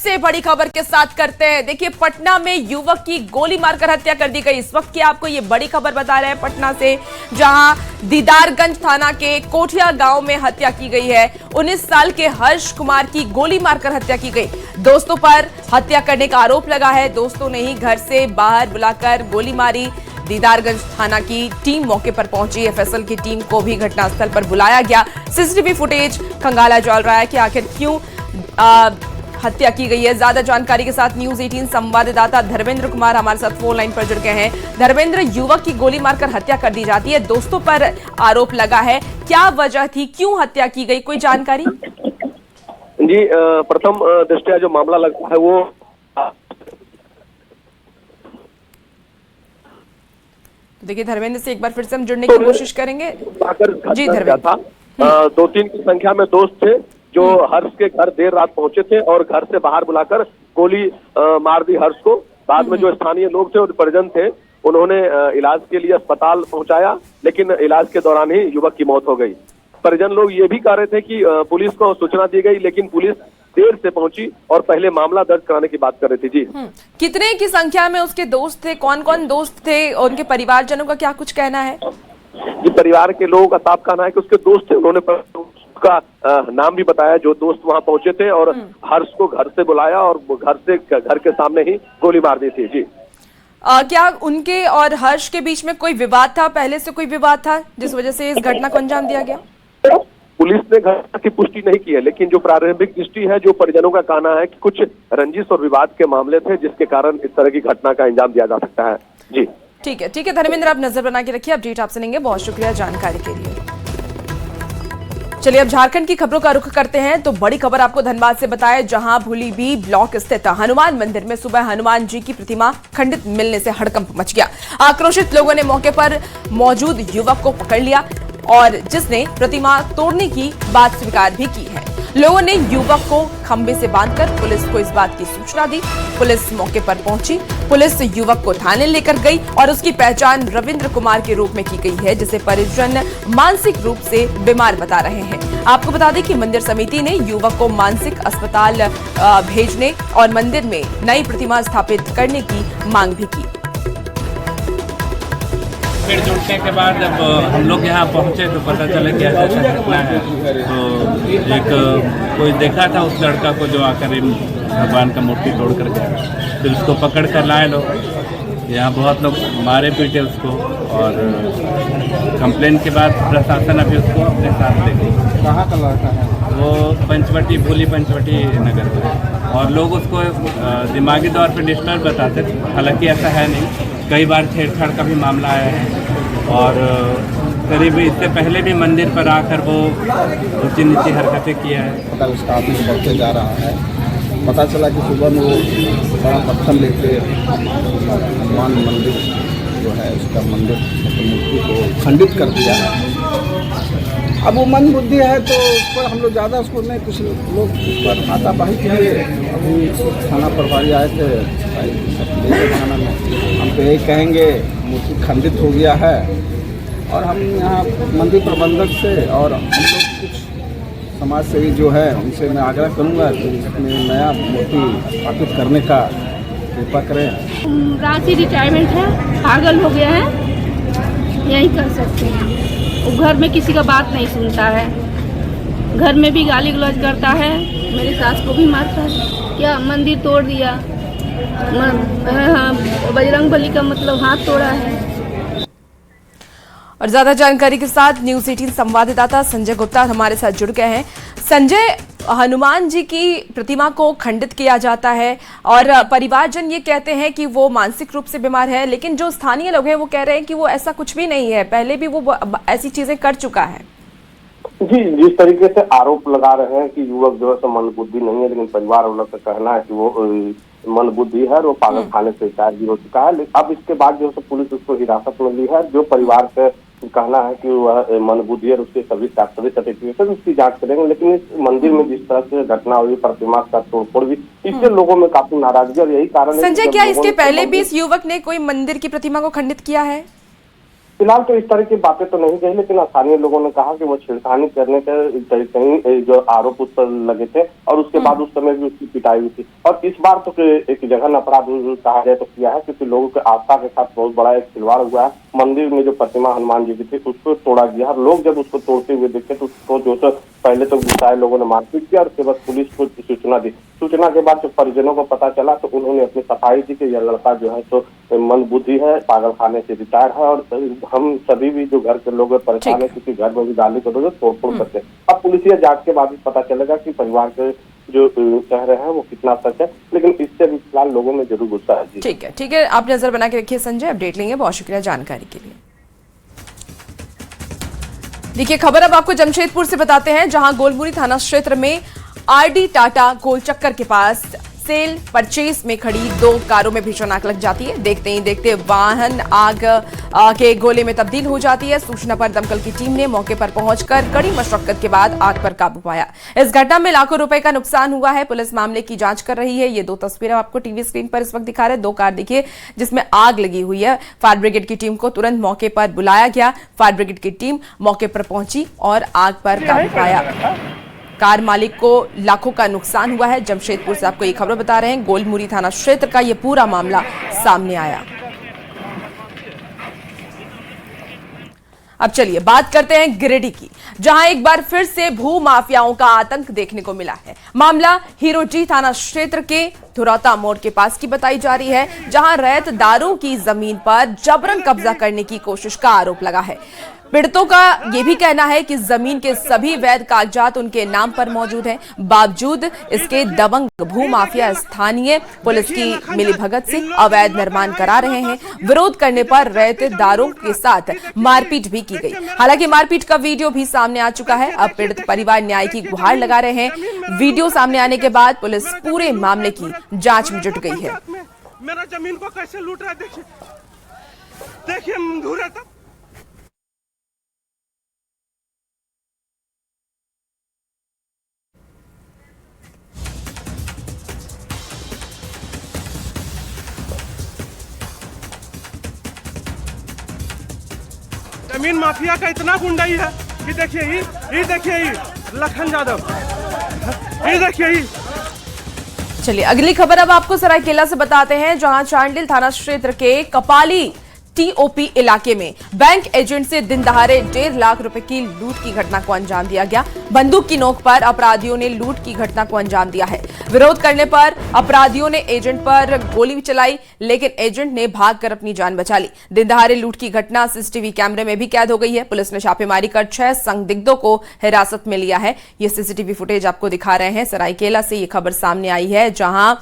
सबसे बड़ी खबर के साथ करते हैं। देखिए, पटना में युवक की गोली मारकर हत्या कर दी गई। इस वक्त की आपको ये बड़ी खबर बता रहे हैं पटना से, जहां दीदारगंज थाना के कोठिया गांव में हत्या की गई है। 19 साल के हर्ष कुमार की गोली मारकर हत्या की गई। दोस्तों पर हत्या करने का आरोप लगा है। दोस्तों ने ही घर से बाहर बुलाकर गोली मारी। दीदारगंज थाना की टीम मौके पर पहुंची। एफएसएल की टीम को भी घटनास्थल पर बुलाया गया। सीसीटीवी फुटेज खंगाला चल रहा है कि आखिर क्यों हत्या की गई है। ज्यादा जानकारी के साथ न्यूज 18 संवाददाता धर्मेंद्र कुमार हमारे साथ फोन लाइन पर जुड़ गए हैं। धर्मेंद्र, युवक की गोली मारकर हत्या कर दी जाती है, दोस्तों पर आरोप लगा है, क्या वजह थी, क्यों हत्या की गई, कोई जानकारी? जी, प्रथम दृष्टया जो मामला लगता है वो देखिए, धर्मेंद्र से एक बार फिर से हम जुड़ने की कोशिश करेंगे। जी धर्मेंद्र था, 2-3 की संख्या में दोस्त थे जो हर्ष के घर देर रात पहुंचे थे और घर से बाहर बुलाकर गोली मार दी हर्ष को। बाद में जो स्थानीय लोग थे और परिजन थे, उन्होंने इलाज के लिए अस्पताल पहुंचाया, लेकिन इलाज के दौरान ही युवक की मौत हो गई। परिजन लोग ये भी कह रहे थे कि पुलिस को सूचना दी गई, लेकिन पुलिस देर से पहुंची और पहले मामला दर्ज कराने की बात कर रही थी। जी, कितने की संख्या में उसके दोस्त थे, कौन कौन दोस्त थे, उनके परिवारजनों का क्या कुछ कहना है? जी, परिवार के लोगों का साफ कहना है कि उसके दोस्त थे। उन्होंने उसका नाम भी बताया जो दोस्त वहां पहुंचे थे, और हर्ष को घर से बुलाया और घर के सामने ही गोली मार दी थी। जी, क्या उनके और हर्ष के बीच में कोई विवाद था, पहले से कोई विवाद था जिस वजह से इस घटना को अंजाम दिया गया? पुलिस ने घटना की पुष्टि नहीं की है, लेकिन जो प्रारंभिक दृष्टि है, जो परिजनों का कहना है कि कुछ रंजिश और विवाद के मामले थे जिसके कारण इस तरह की घटना का अंजाम दिया जा सकता है। जी, ठीक है धर्मेंद्र, आप नजर बना के रखिए, अपडेट आपसे लेंगे। बहुत शुक्रिया जानकारी के लिए। चलिए अब झारखंड की खबरों का रुख करते हैं। तो बड़ी खबर आपको धनबाद से बताए, जहां भूलीबी ब्लॉक स्थित हनुमान मंदिर में सुबह हनुमान जी की प्रतिमा खंडित मिलने से हड़कंप मच गया। आक्रोशित लोगों ने मौके पर मौजूद युवक को पकड़ लिया और जिसने प्रतिमा तोड़ने की बात स्वीकार भी की है। लोगों ने युवक को खंबे से बांधकर पुलिस को इस बात की सूचना दी। पुलिस मौके पर पहुंची। पुलिस युवक को थाने लेकर गई और उसकी पहचान रविंद्र कुमार के रूप में की गई है, जिसे परिजन मानसिक रूप से बीमार बता रहे हैं। आपको बता दें कि मंदिर समिति ने युवक को मानसिक अस्पताल भेजने और मंदिर में नई प्रतिमा स्थापित करने की मांग भी की। फिर जुटने के बाद जब हम लोग यहाँ पहुँचे तो पता चला कि ऐसा घटना है। तो एक कोई देखा था उस लड़का को जो आकर भगवान का मूर्ति तोड़ कर गया। फिर उसको पकड़ कर लाए लोग। यहाँ बहुत लोग मारे पीटे उसको, और कंप्लेन के बाद प्रशासन अभी उसको अपने साथ ले गई। कहाँ का लड़का है वो? पंचवटी, भूली पंचवटी नगर का। और लोग उसको दिमागी तौर पर डिस्टर्ब बताते थे, हालांकि ऐसा है नहीं। कई बार छेड़छाड़ का भी मामला आया है, और करीब इससे पहले भी मंदिर पर आकर वो ऊंची नीची हरकतें किया है। उसका ऑफिस बढ़ते जा रहा है। पता चला कि सुबह में वो बड़ा पत्थर लेके हनुमान मंदिर जो है उसका मंदिर मूर्ति को खंडित कर दिया है। अब वो मन बुद्धि है तो उस पर हम लोग ज़्यादा उसको नहीं, कुछ लोग उस पर हाथापाई किए। अभी थाना प्रभारी आए थे थाना में, हम तो यही कहेंगे मूर्ति खंडित हो गया है। और हम यहाँ मंदिर प्रबंधक से और हम लोग कुछ समाज सेवी जो है उनसे मैं आग्रह करूँगा कि इसमें नया मूर्ति स्थापित करने का कृपा करें। रांची रिटायरमेंट है, पागल हो गया है, यही कर सकते हैं। वो घर में किसी का बात नहीं सुनता है, घर में भी गाली गलौज करता है, मेरी सास को भी मारता है। क्या मंदिर तोड़ दिया, बजरंगबली का मतलब हाथ तोड़ा है। और ज्यादा जानकारी के साथ न्यूज 18 संवाददाता संजय गुप्ता हमारे साथ जुड़ गए हैं। संजय, हनुमान जी की प्रतिमा को खंडित किया जाता है और परिवारजन ये कहते हैं कि वो मानसिक रूप से बीमार है, लेकिन जो स्थानीय लोग हैं वो कह रहे हैं कि वो ऐसा कुछ भी नहीं है, पहले भी वो ऐसी चीजें कर चुका है। जी, जिस तरीके से आरोप लगा रहे हैं कि युवक जो है मन बुद्धि नहीं है, लेकिन परिवार वालों का कहना है कि वो मन बुद्धि है और वो पागल खाने से चार्ज भी हो चुका है। अब इसके बाद जो है पुलिस उसको हिरासत में ली है। जो परिवार से कहना है कि वह मन बुद्धि है, उसके सभी सर्टिफिकेट उसकी जांच करेंगे। लेकिन इस मंदिर में जिस तरह से घटना हुई, प्रतिमा का तोड़फोड़ भी, इससे लोगों में काफी नाराजगी, और यही कारण है। संजय, क्या इसके पहले भी इस युवक ने कोई मंदिर की प्रतिमा को खंडित किया है? फिलहाल तो इस तरह की बातें तो नहीं कही, लेकिन स्थानीय लोगों ने कहा कि वो छेड़खानी करने के कहीं जो आरोप उस पर लगे थे और उसके बाद उस समय भी उसकी पिटाई हुई थी। और इस बार तो एक जघन्य अपराध कहा जाए तो किया है, क्योंकि लोगों के आस्था के साथ बहुत बड़ा एक खिलवाड़ हुआ है। मंदिर में जो प्रतिमा हनुमान जी की थी उसको तोड़ा गया और लोग जब उसको तोड़ते हुए देखे तो उसको जो पहले तो गुस्साए लोगों ने मारपीट किया और उसके बाद पुलिस को सूचना दी। सूचना के बाद जब परिजनों को पता चला तो उन्होंने अपनी सफाई दी कि यह लड़का जो है तो मंदबुद्धि है, पागल खाने से रिटायर है और हम सभी भी जो घर के लोग परेशान है क्योंकि घर में भी गाली गलौज तोड़फोड़ करते हैं। अब पुलिसिया जांच के बाद पता चलेगा कि परिवार के जो कह रहे हैं वो कितना सच है, लेकिन इससे भी फिलहाल लोगों में जरूर गुस्सा है। ठीक है, आप नजर बना के रखिए संजय, अपडेट लेंगे। बहुत शुक्रिया जानकारी के लिए। देखिए खबर अब आपको जमशेदपुर से बताते हैं, जहां गोलमुरी थाना क्षेत्र में आरडी टाटा गोल चक्कर के पास सेल परचेज में खड़ी 2 कारों में भीषण आग लग जाती है। देखते ही देखते वाहन आग के गोले में तब्दील हो जाती है। सूचना पर दमकल की टीम ने मौके पर पहुंचकर कड़ी मशक्कत के बाद आग पर काबू पाया। इस घटना में लाखों रुपए का नुकसान हुआ है। पुलिस मामले की जांच कर रही है। ये 2 तस्वीरें आपको टीवी स्क्रीन पर इस वक्त दिखा रहे हैं। 2 कार देखिए जिसमें आग लगी हुई है। फायर ब्रिगेड की टीम को तुरंत मौके पर बुलाया गया। फायर ब्रिगेड की टीम मौके पर पहुंची और आग पर काबू पाया। कार मालिक को लाखों का नुकसान हुआ है। जमशेदपुर से आपको ये खबर बता रहे हैं। गोलमुरी थाना क्षेत्र का ये पूरा मामला सामने आया। अब चलिए बात करते हैं गिरिडीह की, जहां एक बार फिर से भू माफियाओं का आतंक देखने को मिला है। मामला हीरोजी थाना क्षेत्र के धुरौता मोड़ के पास की बताई जा रही है, जहां रैयतदारों की जमीन पर जबरन कब्जा करने की कोशिश का आरोप लगा है। पीड़ितों का यह भी कहना है कि जमीन के सभी वैध कागजात उनके नाम पर मौजूद हैं। बावजूद इसके दबंग भू माफिया स्थानीय पुलिस की मिलीभगत से अवैध निर्माण करा रहे हैं। विरोध करने पर रैयतदारों के साथ मारपीट भी की गई। हालांकि मारपीट का वीडियो भी सामने आ चुका है। अब पीड़ित परिवार न्याय की गुहार लगा रहे हैं। वीडियो सामने आने के बाद पुलिस पूरे मामले की जांच में जुट गई है। मेरा जमीन को कैसे लूट रहा है, देखिए देखिए धुरे तक। जमीन माफिया का इतना गुंडाई है कि देखिए ये देखिए लखन यादव, ये देखिए। चलिए अगली खबर अब आपको सरायकेला से बताते हैं, जहां चांडिल थाना क्षेत्र के कपाली टीओपी इलाके में बैंक एजेंट से दिन दहाड़े 1.5 लाख रुपए की लूट की घटना को अंजाम दिया गया। बंदूक की नोक पर अपराधियों ने लूट की घटना को अंजाम दिया है। विरोध करने पर अपराधियों ने एजेंट पर गोली चलाई, लेकिन एजेंट ने भागकर अपनी जान बचा ली। दिन दहाड़े लूट की घटना सीसीटीवी कैमरे में भी कैद हो गई है। पुलिस ने छापेमारी कर 6 संदिग्धों को हिरासत में लिया है। ये सीसीटीवी फुटेज आपको दिखा रहे हैं। सरायकेला से ये खबर सामने आई है, जहां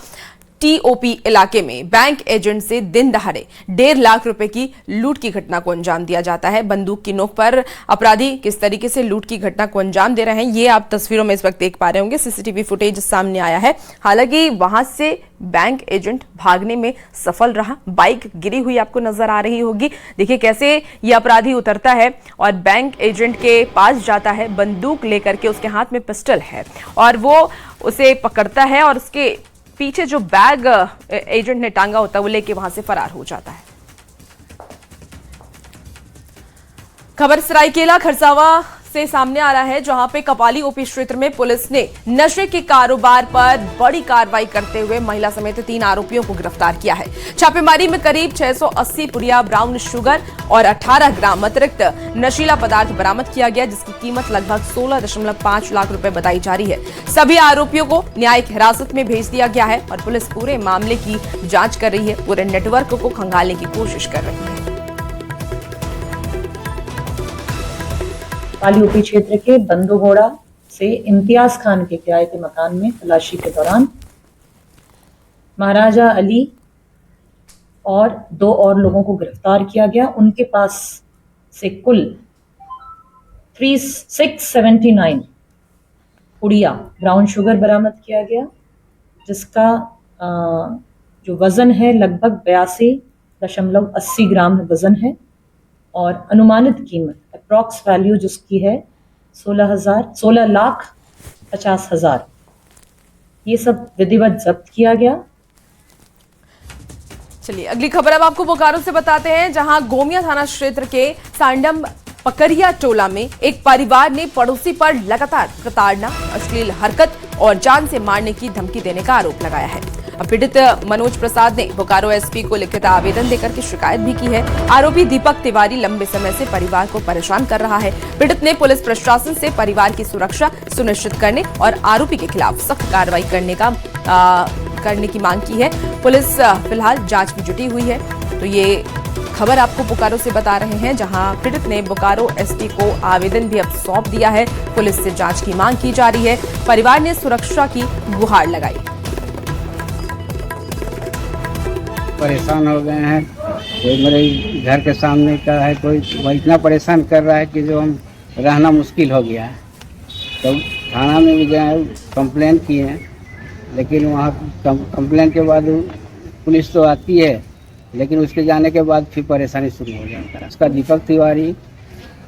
टीओपी इलाके में बैंक एजेंट से दिन दहाड़े 1.5 लाख रुपए की लूट की घटना को अंजाम दिया जाता है। बंदूक की नोक पर अपराधी किस तरीके से लूट की घटना को अंजाम दे रहे हैं, ये आप तस्वीरों में इस वक्त देख पा रहे होंगे। सीसीटीवी फुटेज सामने आया है। हालांकि वहां से बैंक एजेंट भागने में सफल रहा। बाइक गिरी हुई आपको नजर आ रही होगी। देखिए कैसे ये अपराधी उतरता है और बैंक एजेंट के पास जाता है, बंदूक लेकर के। उसके हाथ में पिस्टल है और वो उसे पकड़ता है और उसके पीछे जो बैग एजेंट ने टांगा होता है वो लेके वहां से फरार हो जाता है। खबर सरायकेला खरसावा से सामने आ रहा है, जहां पे कपाली ओपी क्षेत्र में पुलिस ने नशे के कारोबार पर बड़ी कार्रवाई करते हुए महिला समेत 3 आरोपियों को गिरफ्तार किया है। छापेमारी में करीब 680 पुड़िया ब्राउन शुगर और 18 ग्राम अतिरिक्त नशीला पदार्थ बरामद किया गया, जिसकी कीमत लगभग 16.5 लाख रुपए बताई जा रही है। सभी आरोपियों को न्यायिक हिरासत में भेज दिया गया है और पुलिस पूरे मामले की जांच कर रही है। पूरे नेटवर्क को खंगालने की कोशिश कर रही है। कपाली ओपी क्षेत्र के बंदोगोड़ा से इम्तियाज खान के किराए के मकान में तलाशी के दौरान महाराजा अली और 2 और लोगों को गिरफ्तार किया गया। उनके पास से कुल 679 पुड़िया ब्राउन शुगर बरामद किया गया, जिसका जो वजन है लगभग 82.80 ग्राम वजन है और अनुमानित कीमत अप्रॉक्स वैल्यू जिसकी है 16,50,000। ये सब विधिवत जब्त किया गया। चलिए अगली खबर अब आपको बोकारो से बताते हैं, जहां गोमिया थाना क्षेत्र के सांडम पकरिया टोला में एक परिवार ने पड़ोसी पर लगातार प्रताड़ना, अश्लील हरकत और जान से मारने की धमकी देने का आरोप लगाया है। अब पीड़ित मनोज प्रसाद ने बोकारो एसपी को लिखित आवेदन देकर के शिकायत भी की है। आरोपी दीपक तिवारी लंबे समय से परिवार को परेशान कर रहा है। पीड़ित ने पुलिस प्रशासन से परिवार की सुरक्षा सुनिश्चित करने और आरोपी के खिलाफ सख्त कार्रवाई करने की मांग की है। पुलिस फिलहाल जांच में जुटी हुई है। तो ये खबर आपको बोकारो से बता रहे हैं, जहां पीड़ित ने बोकारो एसपी को आवेदन भी अब सौंप दिया है। पुलिस से जांच की मांग की जा रही है। परिवार ने सुरक्षा की गुहार लगाई। परेशान हो गए हैं, कोई मेरे घर के सामने का है, कोई इतना परेशान कर रहा है कि जो हम रहना मुश्किल हो गया है। तो थाना में भी गए, कंप्लेन किए हैं, लेकिन वहाँ कंप्लेन के बाद पुलिस तो आती है, लेकिन उसके जाने के बाद फिर परेशानी शुरू हो जाता है। उसका दीपक तिवारी,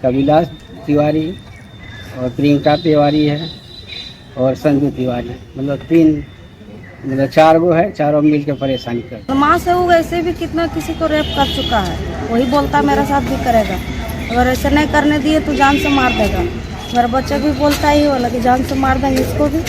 कविलास तिवारी और प्रियंका तिवारी है और संजू तिवारी, मतलब 4 गो है, चारों मिल के परेशानी कर। माँ से वो वैसे भी कितना किसी को रेप कर चुका है, वही बोलता मेरा साथ भी करेगा, अगर ऐसे नहीं करने दिए तो जान से मार देगा। मेरा बच्चा भी बोलता ही वाला कि जान से मार देंगे इसको भी,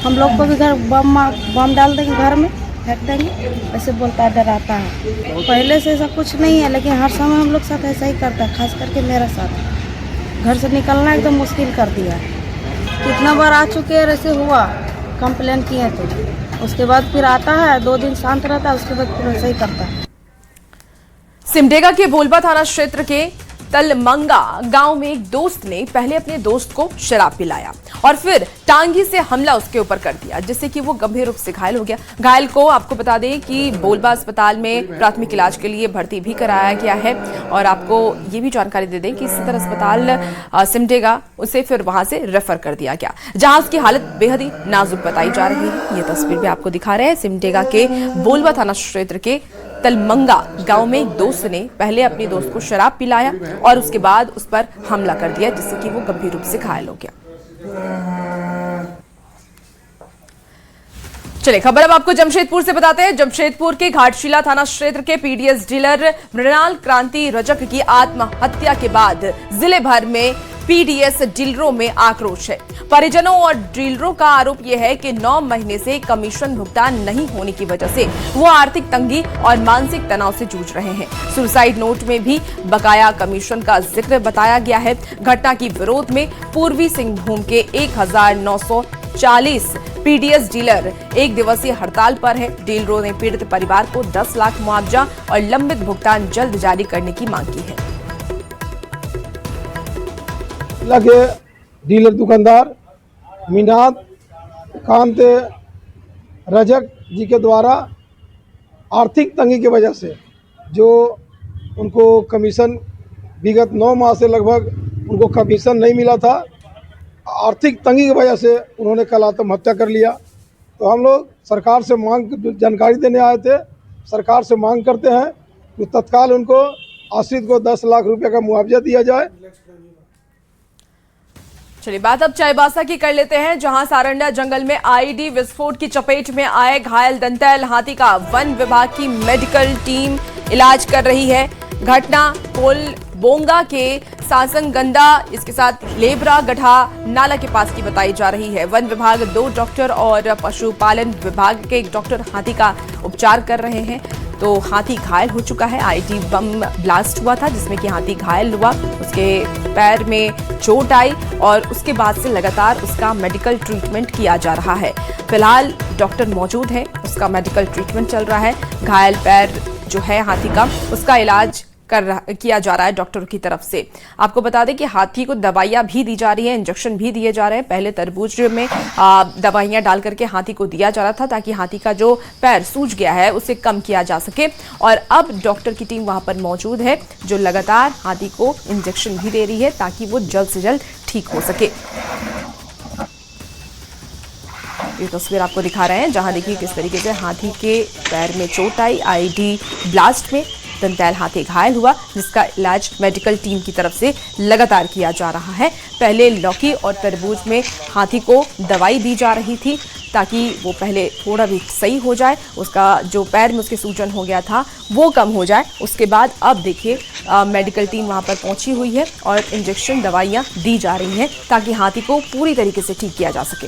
हम लोग को भी घर बम डाल देंगे, घर में फेंक देंगे, ऐसे बोलता है, डराता है। पहले से ऐसा कुछ नहीं है, लेकिन हर समय हम लोग साथ ऐसा ही करता है, खास करके मेरा साथ। घर से निकलना एकदम मुश्किल कर दिया। कितना बार आ चुके हैं, ऐसे हुआ कंप्लेन किए तो उसके बाद फिर आता है, 2 दिन शांत रहता है, उसके बाद फिर ऐसा ही करता है। सिमडेगा के बोलबा थाना क्षेत्र के तलमंगा गांव में एक दोस्त ने पहले अपने दोस्त को शराब पिलाया और फिर टांगी से हमला उसके ऊपर कर दिया, जिससे कि वो गंभीर रूप से घायल हो गया। घायल को आपको बता दें कि बोलबा अस्पताल में प्राथमिक इलाज के लिए भर्ती भी कराया गया है। और आपको ये भी जानकारी दे दें कि सदर अस्पताल सिमडेगा उसे फिर वहां से रेफर कर दिया गया, जहां उसकी हालत बेहद ही नाजुक बताई जा रही है। ये तस्वीर भी आपको दिखा रहे हैं। सिमडेगा के बोलबा थाना क्षेत्र के तलमंगा गांव में एक दोस्त ने पहले अपने दोस्त को शराब पिलाया और उसके बाद उस पर हमला कर दिया, जिससे कि वो गंभीर रूप से घायल हो गया। चलिए खबर अब आपको जमशेदपुर से बताते हैं। जमशेदपुर के घाटशिला थाना क्षेत्र के पीडीएस डीलर मृणाल क्रांति रजक की आत्महत्या के बाद जिले भर में पीडीएस डीलरों में आक्रोश है। परिजनों और डीलरों का आरोप यह है कि 9 महीने से कमीशन भुगतान नहीं होने की वजह से वो आर्थिक तंगी और मानसिक तनाव से जूझ रहे हैं। सुसाइड नोट में भी बकाया कमीशन का जिक्र बताया गया है। घटना की विरोध में पूर्वी सिंहभूम के 1940 पीडीएस डीलर 1 दिवसीय हड़ताल पर है। डीलरों ने पीड़ित परिवार को 10 लाख मुआवजा और लंबित भुगतान जल्द जारी करने की मांग की है। लगे डीलर दुकानदार मीनाद कांत रजक जी के द्वारा आर्थिक तंगी की वजह से जो उनको कमीशन विगत 9 माह से लगभग उनको कमीशन नहीं मिला था, आर्थिक तंगी की वजह से उन्होंने कल आत्महत्या कर लिया। तो हम लोग सरकार से जानकारी देने आए थे। सरकार से मांग करते हैं कि तत्काल उनको आश्रित को 10 लाख रुपए का मुआवजा दिया जाए। चलिए बात अब चाईबासा की कर लेते हैं, जहां सारंडा जंगल में आईडी विस्फोट की चपेट में आए घायल दंतैल हाथी का वन विभाग की मेडिकल टीम इलाज कर रही है। घटना कोल बोंगा के सासंगंदा, इसके साथ लेबरा गढ़ा नाला के पास की बताई जा रही है। वन विभाग 2 डॉक्टर और पशुपालन विभाग के 1 डॉक्टर हाथी का उपचार कर रहे हैं। तो हाथी घायल हो चुका है। आईडी बम ब्लास्ट हुआ था जिसमें कि हाथी घायल हुआ, उसके पैर में चोट आई और उसके बाद से लगातार उसका मेडिकल ट्रीटमेंट किया जा रहा है। फिलहाल डॉक्टर मौजूद है, उसका मेडिकल ट्रीटमेंट चल रहा है। घायल पैर जो है हाथी का, उसका इलाज किया जा रहा है डॉक्टरों की तरफ से। आपको बता दें कि हाथी को दवाइयां भी दी जा रही है, इंजेक्शन भी दिए जा रहे हैं। पहले तरबूज में दवाइयां डाल करके हाथी को दिया जा रहा था ताकि हाथी का जो पैर सूज गया है उसे कम किया जा सके। और अब डॉक्टर की टीम वहां पर मौजूद है जो लगातार हाथी को इंजेक्शन भी दे रही है ताकि वो जल्द से जल्द ठीक हो सके। ये तस्वीर आपको दिखा रहे हैं जहां देखिए किस तरीके से हाथी के पैर में चोट आई। आईडी ब्लास्ट में दंतैल हाथी घायल हुआ, जिसका इलाज मेडिकल टीम की तरफ से लगातार किया जा रहा है। पहले लौकी और तरबूज में हाथी को दवाई दी जा रही थी ताकि वो पहले थोड़ा भी सही हो जाए, उसका जो पैर में उसके सूजन हो गया था वो कम हो जाए। उसके बाद अब देखिए मेडिकल टीम वहां पर पहुंची हुई है और इंजेक्शन दवाइयां दी जा रही हैं ताकि हाथी को पूरी तरीके से ठीक किया जा सके।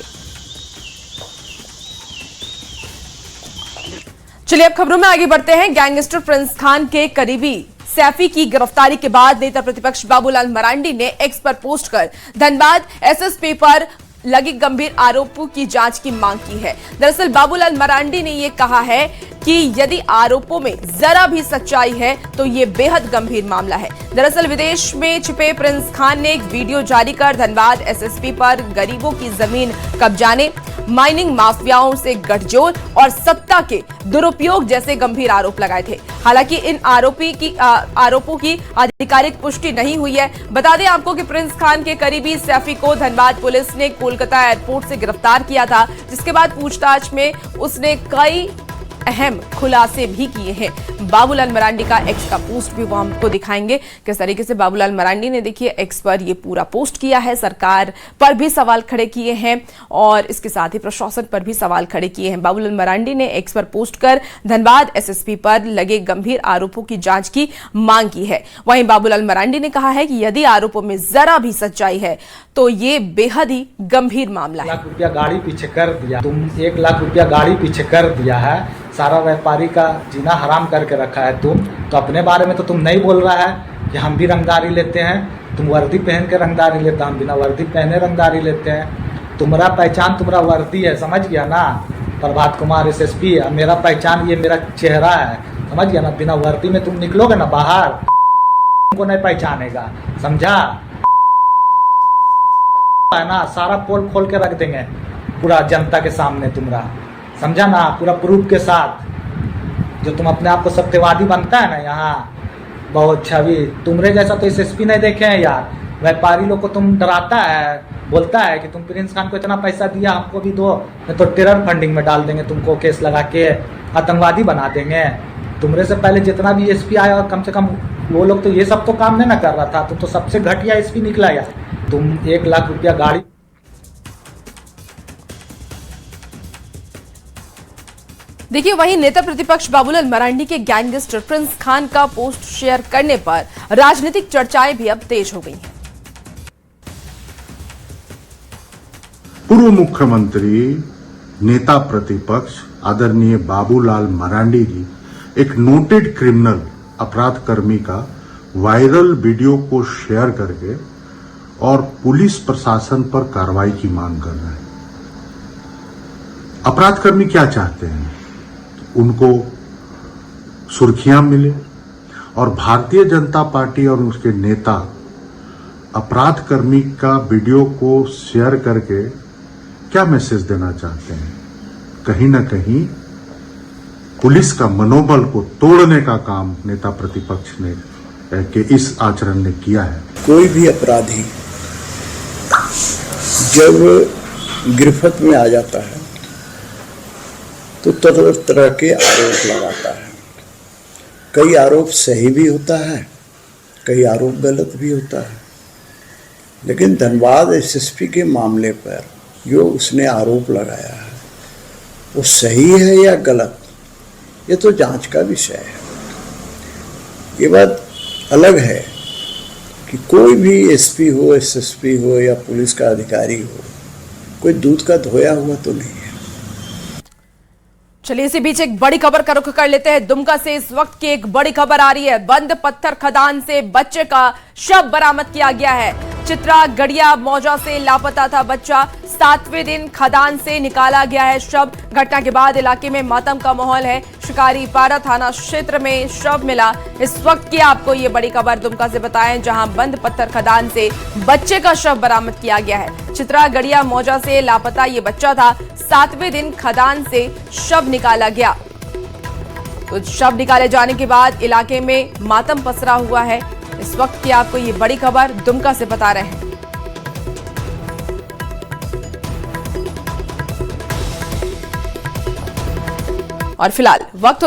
चलिए अब खबरों में आगे बढ़ते हैं। गैंगस्टर प्रिंस खान के करीबी सैफी की गिरफ्तारी के बाद नेता प्रतिपक्ष बाबूलाल मरांडी ने एक्स पर पोस्ट कर धनबाद एसएसपी पर लगे गंभीर आरोपों की जांच की मांग की है। दरअसल बाबूलाल मरांडी ने यह कहा है कि यदि आरोपों में जरा भी सच्चाई है तो ये बेहद गंभीर मामला है। दरअसल विदेश में छिपे प्रिंस खान ने एक वीडियो जारी कर धनबाद एसएसपी पर गरीबों की जमीन कब्जाने, माइनिंग माफियाओं से गठजोड़ और सत्ता के दुरुपयोग जैसे गंभीर आरोप लगाए थे। हालांकि इन आरोपों की आधिकारिक पुष्टि नहीं हुई है। बता दें आपको कि प्रिंस खान के करीबी सैफी को धनबाद पुलिस ने कोलकाता एयरपोर्ट से गिरफ्तार किया था, जिसके बाद पूछताछ में उसने कई अहम खुलासे भी किए हैं। बाबूलाल मरांडी का एक्स का पोस्ट भी वो हमको दिखाएंगे किस तरीके से बाबूलाल मरांडी ने देखिए एक्स पर ये पूरा पोस्ट किया है। सरकार पर भी सवाल खड़े किए हैं और इसके साथ ही प्रशासन पर भी सवाल खड़े किए हैं। बाबूलाल मरांडी ने एक्स पर पोस्ट कर धनबाद एसएसपी पर लगे गंभीर आरोपों की जांच की मांग की है। वहीं बाबूलाल मरांडी ने कहा है कि यदि आरोपों में जरा भी सच्चाई है तो ये बेहद ही गंभीर मामला है। 1 लाख रुपया गाड़ी पीछे कर दिया, तुम 1 लाख रुपया गाड़ी पीछे कर दिया है, सारा व्यापारी का जीना हराम करके रखा है तुम। तो अपने बारे में तो तुम नहीं बोल रहा है कि हम भी रंगदारी लेते हैं, तुम वर्दी पहन के रंगदारी लेते, हम बिना वर्दी पहने रंगदारी लेते हैं। तुम्हारा पहचान तुम्हारा वर्दी है, समझ गया ना। प्रभात कुमार एसएसपी है, मेरा पहचान ये मेरा चेहरा है, समझ गया ना। बिना वर्दी में तुम निकलोगे ना बाहर, तुमको नहीं पहचानेगा, समझा है ना। सारा पोल खोल के रख देंगे पूरा जनता के सामने तुम्हारा, समझा ना, पूरा प्रूफ के साथ। जो तुम अपने आप को सत्यवादी बनता है ना यहाँ, बहुत छवि तुम्हारे जैसा तो एसएसपी नहीं देखे हैं यार। व्यापारी लोग को तुम डराता है, बोलता है कि तुम प्रिंस खान को इतना पैसा दिया, हमको भी दो, नहीं तो टेरर फंडिंग में डाल देंगे, तुमको केस लगा के आतंकवादी बना देंगे। तुम्हारे से पहले जितना भी एसपी आया और कम से कम वो लोग तो ये सब तो काम नहीं ना कर रहा था। तुम तो सबसे घटिया एसपी निकला यार। तुम 1 लाख रुपया गाड़ी। देखिए वहीं नेता प्रतिपक्ष बाबूलाल मरांडी के गैंगस्टर प्रिंस खान का पोस्ट शेयर करने पर राजनीतिक चर्चाएं भी अब तेज हो गई हैं। पूर्व मुख्यमंत्री नेता प्रतिपक्ष आदरणीय बाबूलाल मरांडी जी एक नोटेड क्रिमिनल अपराध कर्मी का वायरल वीडियो को शेयर करके और पुलिस प्रशासन पर कार्रवाई की मांग कर रहे हैं। अपराध कर्मी क्या चाहते हैं? उनको सुर्खियां मिले और भारतीय जनता पार्टी और उसके नेता अपराध कर्मी का वीडियो को शेयर करके क्या मैसेज देना चाहते हैं? कहीं ना कहीं पुलिस का मनोबल को तोड़ने का काम नेता प्रतिपक्ष ने के इस आचरण ने किया है। कोई भी अपराधी जब गिरफ्त में आ जाता है तो तरह तरह के आरोप लगाता है। कई आरोप सही भी होता है, कई आरोप गलत भी होता है। लेकिन धनबाद एसएसपी के मामले पर जो उसने आरोप लगाया है वो सही है या गलत, ये तो जांच का विषय है। ये बात अलग है कि कोई भी एसपी हो, एसएसपी हो या पुलिस का अधिकारी हो, कोई दूध का धोया हुआ तो नहीं है। चलिए इसी बीच एक बड़ी खबर का रुख कर लेते हैं। दुमका से इस वक्त की एक बड़ी खबर आ रही है। बंद पत्थर खदान से बच्चे का शव बरामद किया गया है। चित्रा गड़िया मौजा से लापता था बच्चा, 7वें दिन खदान से निकाला गया है शव। घटना के बाद इलाके में मातम का माहौल है। शिकारी पारा थाना क्षेत्र में शव मिला। इस वक्त की आपको ये बड़ी खबर दुमका से बताएं, जहां बंद पत्थर खदान से बच्चे का शव बरामद किया गया है। चित्रा गड़िया मौजा से लापता ये बच्चा था, 7वें दिन खदान से शव निकाला गया। तो शव निकाले जाने के बाद इलाके में मातम पसरा हुआ है। इस वक्त की आपको ये बड़ी खबर दुमका से बता रहे हैं। और फिलहाल वक्त